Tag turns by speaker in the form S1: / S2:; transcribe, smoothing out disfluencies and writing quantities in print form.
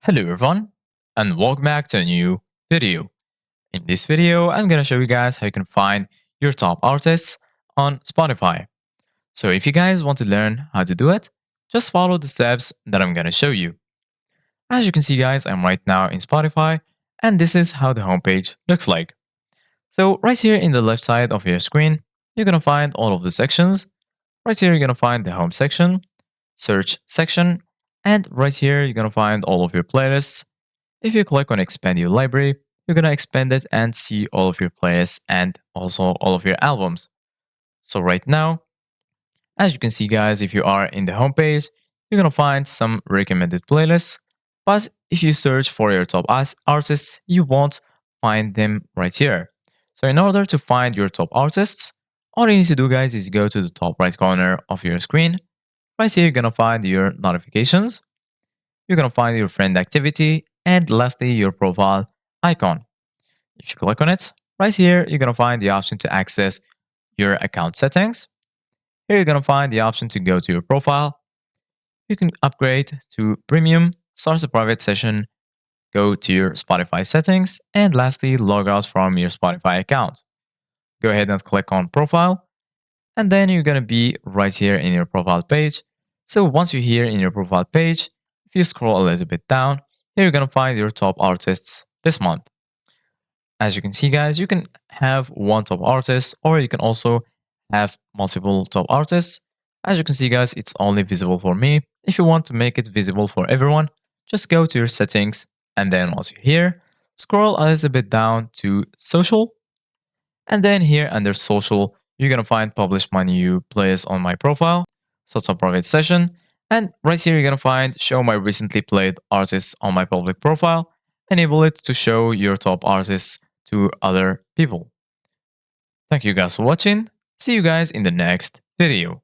S1: Hello everyone, and welcome back to a new video. In this video, I'm gonna show you guys how you can find your top artists on Spotify. So if you guys want to learn how to do it, just follow the steps that I'm gonna show you. As you can see guys, I'm right now in Spotify, and this is how the homepage looks like. So right here in the left side of your screen, you're gonna find all of the sections. Right here, you're gonna find the home section, search section, and right here, you're gonna find all of your playlists. If you click on expand your library, you're gonna expand it and see all of your playlists and also all of your albums. So right now, as you can see guys, if you are in the homepage, you're gonna find some recommended playlists. But if you search for your top artists, you won't find them right here. So in order to find your top artists, all you need to do guys is go to the top right corner of your screen. Right here, you're gonna find your notifications. You're gonna find your friend activity and lastly your profile icon. If you click on it, right here you're gonna find the option to access your account settings. Here you're gonna find the option to go to your profile. You can upgrade to premium, start a private session, go to your Spotify settings, and lastly log out from your Spotify account. Go ahead and click on profile, and then you're gonna be right here in your profile page. So once you're here in your profile page, if you scroll a little bit down, here you're gonna find your top artists this month. As you can see, guys, you can have one top artist or you can also have multiple top artists. As you can see, guys, it's only visible for me. If you want to make it visible for everyone, just go to your settings and then once you're here, scroll a little bit down to social. And then here under social, you're going to find publish my new playlist on my profile. So it's a private session. And right here, you're going to find show my recently played artists on my public profile. Enable it to show your top artists to other people. Thank you guys for watching. See you guys in the next video.